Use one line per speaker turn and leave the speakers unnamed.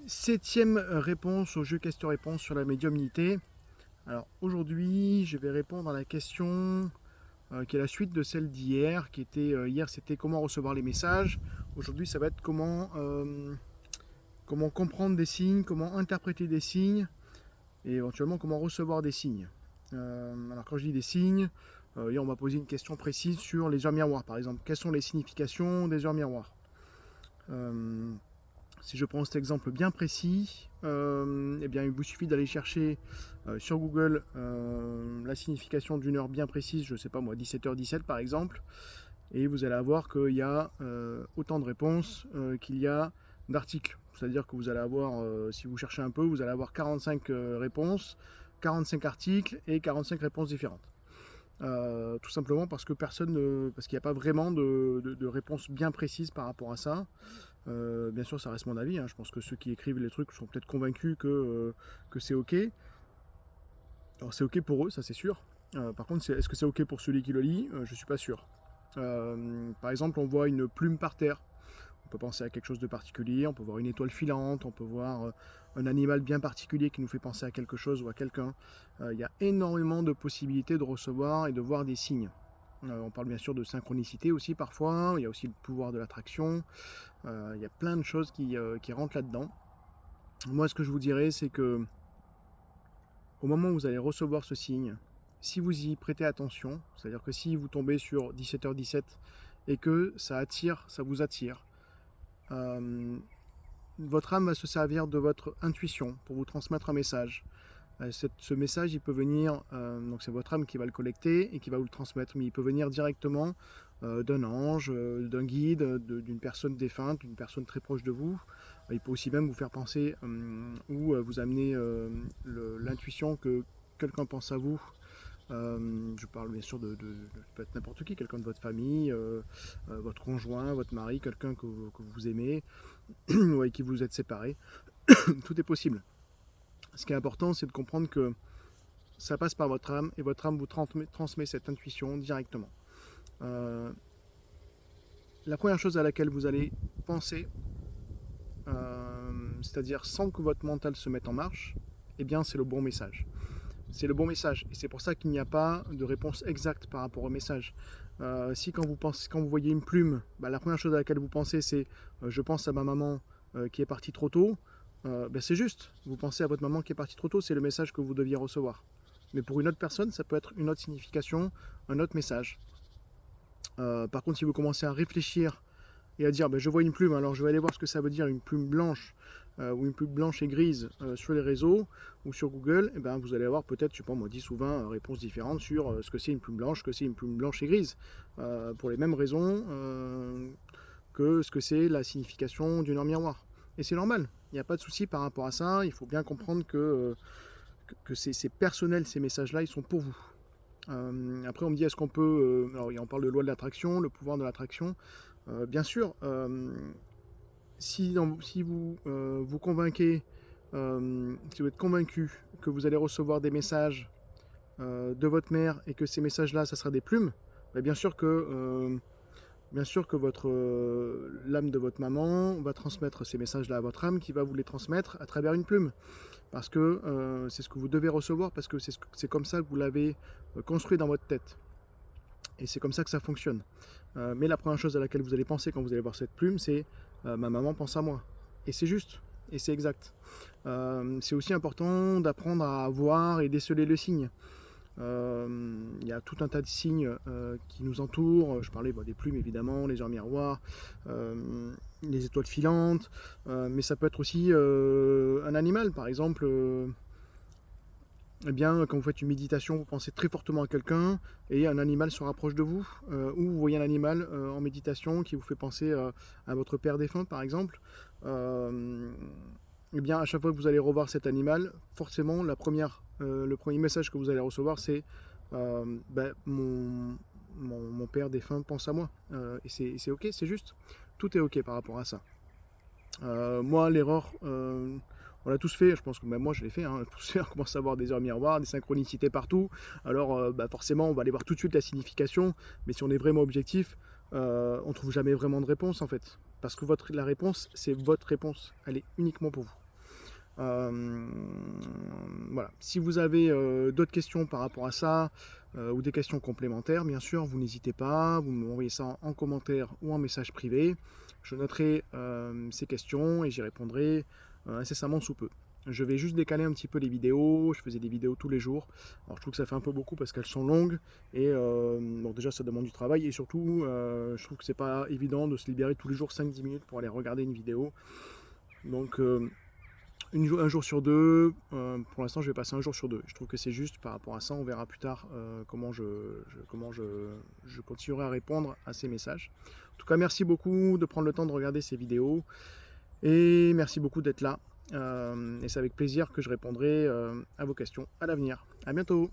Septième réponse au jeu question-réponse sur la médiumnité. Alors aujourd'hui, je vais répondre à la question qui est la suite de celle d'hier, qui était hier c'était comment recevoir les messages. Aujourd'hui, ça va être comment comprendre des signes, comment interpréter des signes et éventuellement comment recevoir des signes. Alors quand je dis des signes, hier on m'a posé une question précise sur les heures miroirs par exemple. Quelles sont les significations des heures miroirs? Si je prends cet exemple bien précis, eh bien, il vous suffit d'aller chercher sur Google la signification d'une heure bien précise, je ne sais pas moi, 17h17 par exemple, et vous allez avoir qu'il y a autant de réponses qu'il y a d'articles. C'est-à-dire que vous allez avoir, si vous cherchez un peu, vous allez avoir 45 réponses, 45 articles et 45 réponses différentes. Tout simplement parce que parce qu'il n'y a pas vraiment de réponse bien précise par rapport à ça. Bien sûr, ça reste mon avis, hein. Je pense que ceux qui écrivent les trucs sont peut-être convaincus que c'est ok. Alors c'est ok pour eux, ça c'est sûr. Par contre, est-ce que c'est ok pour celui qui le lit? Je suis pas sûr. Par exemple, on voit une plume par terre. On peut penser à quelque chose de particulier, on peut voir une étoile filante, on peut voir un animal bien particulier qui nous fait penser à quelque chose ou à quelqu'un. Il y a énormément de possibilités de recevoir et de voir des signes. On parle bien sûr de synchronicité aussi parfois, il y a aussi le pouvoir de l'attraction, il y a plein de choses qui rentrent là-dedans. Moi, ce que je vous dirais, c'est que au moment où vous allez recevoir ce signe, si vous y prêtez attention, c'est-à-dire que si vous tombez sur 17h17 et que ça attire, ça vous attire, euh, votre âme va se servir de votre intuition pour vous transmettre un message. Ce message, il peut venir, donc c'est votre âme qui va le collecter et qui va vous le transmettre, mais il peut venir directement d'un ange, d'un guide, d'une personne défunte, d'une personne très proche de vous. Il peut aussi même vous faire penser ou vous amener l'intuition que quelqu'un pense à vous. Je parle bien sûr de peut être n'importe qui, quelqu'un de votre famille, votre conjoint, votre mari, quelqu'un que vous aimez ou avec qui vous êtes séparés. Tout est possible. Ce qui est important, c'est de comprendre que ça passe par votre âme et votre âme vous transmet cette intuition directement. Euh, la première chose à laquelle vous allez penser, c'est-à-dire sans que votre mental se mette en marche, eh bien c'est le bon message. C'est le bon message et c'est pour ça qu'il n'y a pas de réponse exacte par rapport au message. Si quand vous voyez une plume, bah, la première chose à laquelle vous pensez c'est je pense à ma maman qui est partie trop tôt, ben, c'est juste. Vous pensez à votre maman qui est partie trop tôt, c'est le message que vous deviez recevoir. Mais pour une autre personne, ça peut être une autre signification, un autre message. Par contre, si vous commencez à réfléchir et à dire ben, je vois une plume, alors je vais aller voir ce que ça veut dire une plume blanche ou une plume blanche et grise sur les réseaux ou sur Google, et ben, vous allez avoir peut-être, je sais pas moi, 10 ou 20 réponses différentes sur ce que c'est une plume blanche, ce que c'est une plume blanche et grise, pour les mêmes raisons que ce que c'est la signification d'une heure miroir. Et c'est normal, il n'y a pas de souci par rapport à ça, il faut bien comprendre que c'est personnel, ces messages-là, ils sont pour vous. Après, on me dit, est-ce qu'on peut... alors, on parle de loi de l'attraction, le pouvoir de l'attraction. Bien sûr, si vous vous convainquez, si vous êtes convaincu que vous allez recevoir des messages de votre mère et que ces messages-là, ça sera des plumes, bah, bien sûr que l'âme de votre maman va transmettre ces messages-là à votre âme qui va vous les transmettre à travers une plume. Parce que c'est ce que vous devez recevoir, parce que c'est comme ça que vous l'avez construit dans votre tête. Et c'est comme ça que ça fonctionne. Mais la première chose à laquelle vous allez penser quand vous allez voir cette plume, c'est ma maman pense à moi. Et c'est juste, et c'est exact. C'est aussi important d'apprendre à voir et déceler le signe. Il y a tout un tas de signes qui nous entourent. Je parlais des plumes évidemment, les heures miroirs, les étoiles filantes, mais ça peut être aussi un animal, par exemple. Eh bien, quand vous faites une méditation, vous pensez très fortement à quelqu'un et un animal se rapproche de vous, ou vous voyez un animal en méditation qui vous fait penser à votre père défunt, par exemple. Eh bien, à chaque fois que vous allez revoir cet animal, forcément, le premier message que vous allez recevoir, c'est ben, mon père défunt pense à moi. Et c'est ok, c'est juste. Tout est ok par rapport à ça. Moi, l'erreur, on l'a tous fait, je pense que même moi je l'ai fait, hein, tous fait, on commence à avoir des heures miroirs, des synchronicités partout, alors bah, forcément on va aller voir tout de suite la signification, mais si on est vraiment objectif, on trouve jamais vraiment de réponse en fait, parce que la réponse, c'est votre réponse, elle est uniquement pour vous. Voilà. Si vous avez d'autres questions par rapport à ça, ou des questions complémentaires, bien sûr, vous n'hésitez pas, vous m'envoyez ça en commentaire ou en message privé. Je noterai ces questions et j'y répondrai incessamment sous peu. Je vais juste décaler un petit peu les vidéos, je faisais des vidéos tous les jours. Alors je trouve que ça fait un peu beaucoup parce qu'elles sont longues et bon, déjà ça demande du travail et surtout je trouve que c'est pas évident de se libérer tous les jours 5-10 minutes pour aller regarder une vidéo. Donc un jour sur deux, pour l'instant je vais passer un jour sur deux. Je trouve que c'est juste par rapport à ça, on verra plus tard comment je continuerai à répondre à ces messages. En tout cas, merci beaucoup de prendre le temps de regarder ces vidéos et merci beaucoup d'être là. Et c'est avec plaisir que je répondrai à vos questions à l'avenir. À bientôt!